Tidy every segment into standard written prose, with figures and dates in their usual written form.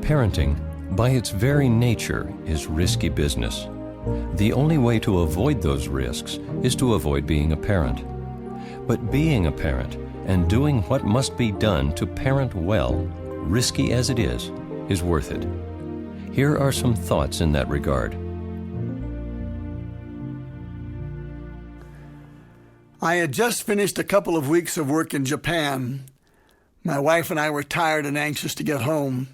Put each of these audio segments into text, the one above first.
Parenting, by its very nature, is risky business. The only way to avoid those risks is to avoid being a parent. But being a parent and doing what must be done to parent well, risky as it is worth it. Here are some thoughts in that regard. I had just finished a couple of weeks of work in Japan. My wife and I were tired and anxious to get home.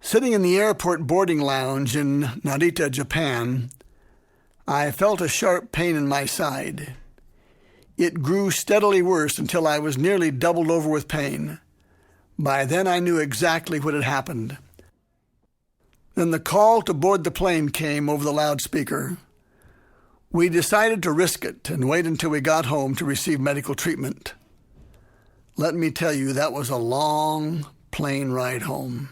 Sitting in the airport boarding lounge in Narita, Japan, I felt a sharp pain in my side. It grew steadily worse until I was nearly doubled over with pain. By then I knew exactly what had happened. Then the call to board the plane came over the loudspeaker. We decided to risk it and wait until we got home to receive medical treatment. Let me tell you, that was a long plane ride home.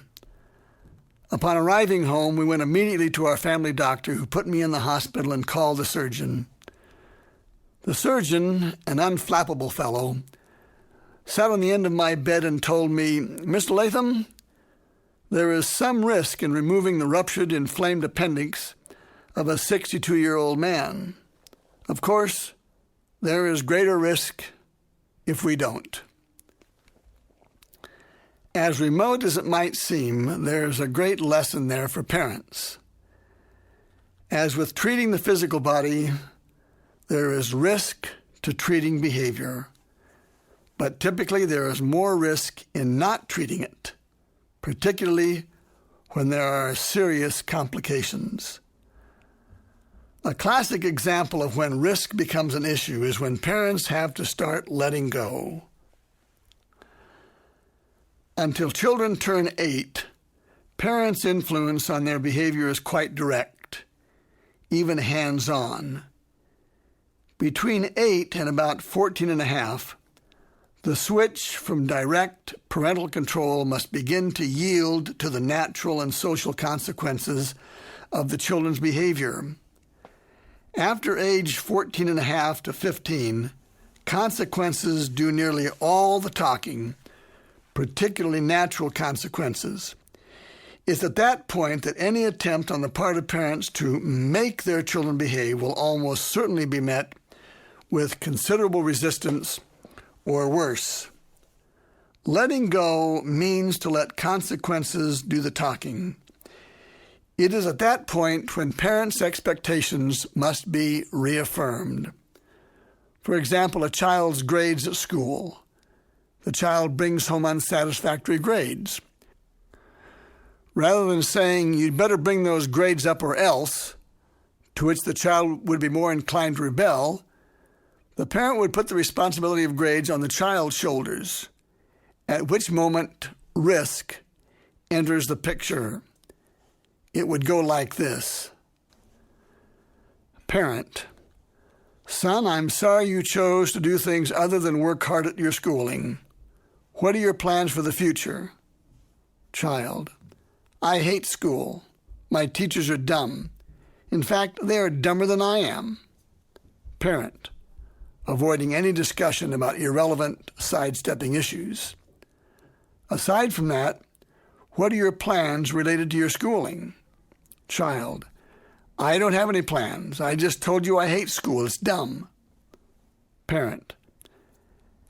Upon arriving home, we went immediately to our family doctor, who put me in the hospital and called the surgeon. The surgeon, an unflappable fellow, sat on the end of my bed and told me, "Mr. Latham, there is some risk in removing the ruptured, inflamed appendix of a 62-year-old man. Of course, there is greater risk if we don't." As remote as it might seem, there's a great lesson there for parents. As with treating the physical body, there is risk to treating behavior, but typically there is more risk in not treating it, particularly when there are serious complications. A classic example of when risk becomes an issue is when parents have to start letting go. Until children turn 8, parents' influence on their behavior is quite direct, even hands-on. Between 8 and about 14 and a half, the switch from direct parental control must begin to yield to the natural and social consequences of the children's behavior. After age 14 and a half to 15, consequences do nearly all the talking, particularly natural consequences. It's at that point that any attempt on the part of parents to make their children behave will almost certainly be met with considerable resistance or worse. Letting go means to let consequences do the talking. It is at that point when parents' expectations must be reaffirmed. For example, a child's grades at school. The child brings home unsatisfactory grades. Rather than saying, "You'd better bring those grades up or else," to which the child would be more inclined to rebel, the parent would put the responsibility of grades on the child's shoulders, at which moment risk enters the picture. It would go like this. Parent: "Son, I'm sorry you chose to do things other than work hard at your schooling. What are your plans for the future?" Child: "I hate school. My teachers are dumb. In fact, they are dumber than I am." Parent, avoiding any discussion about irrelevant, sidestepping issues. "Aside from that, what are your plans related to your schooling?" Child: "I don't have any plans. I just told you I hate school. It's dumb." Parent: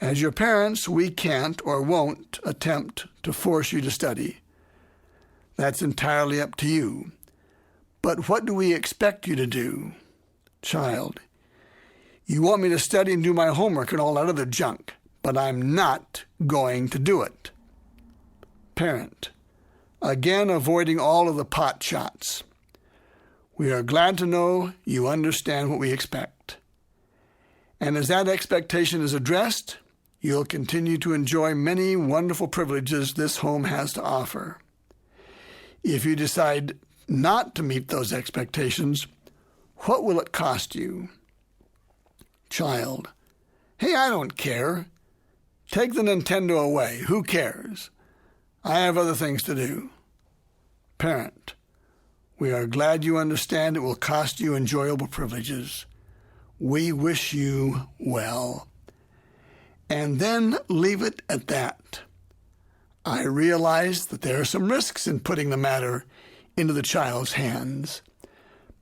"As your parents, we can't or won't attempt to force you to study. That's entirely up to you. But what do we expect you to do?" Child: "You want me to study and do my homework and all that other junk, but I'm not going to do it." Parent, again avoiding all of the pot shots. "We are glad to know you understand what we expect. And as that expectation is addressed, you'll continue to enjoy many wonderful privileges this home has to offer. If you decide not to meet those expectations, what will it cost you?" Child: "Hey, I don't care. Take the Nintendo away. Who cares? I have other things to do." Parent, we are glad you understand it will cost you enjoyable privileges. We wish you well. And then leave it at that. I realize that there are some risks in putting the matter into the child's hands.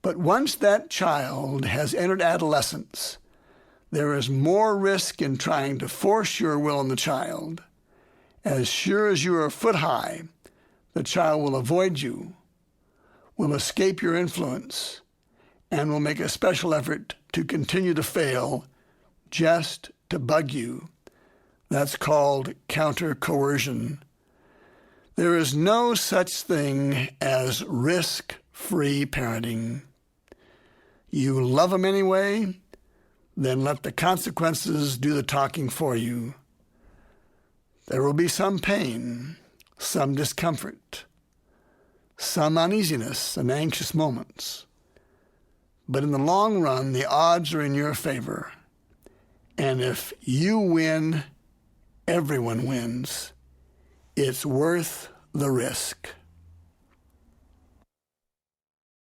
But once that child has entered adolescence, there is more risk in trying to force your will on the child. As sure as you are a foot high, the child will avoid you, will escape your influence, and will make a special effort to continue to fail just to bug you. That's called counter-coercion. There is no such thing as risk-free parenting. You love them anyway, then let the consequences do the talking for you. There will be some pain, some discomfort, some uneasiness and anxious moments. But in the long run, the odds are in your favor. And if you win, everyone wins. It's worth the risk.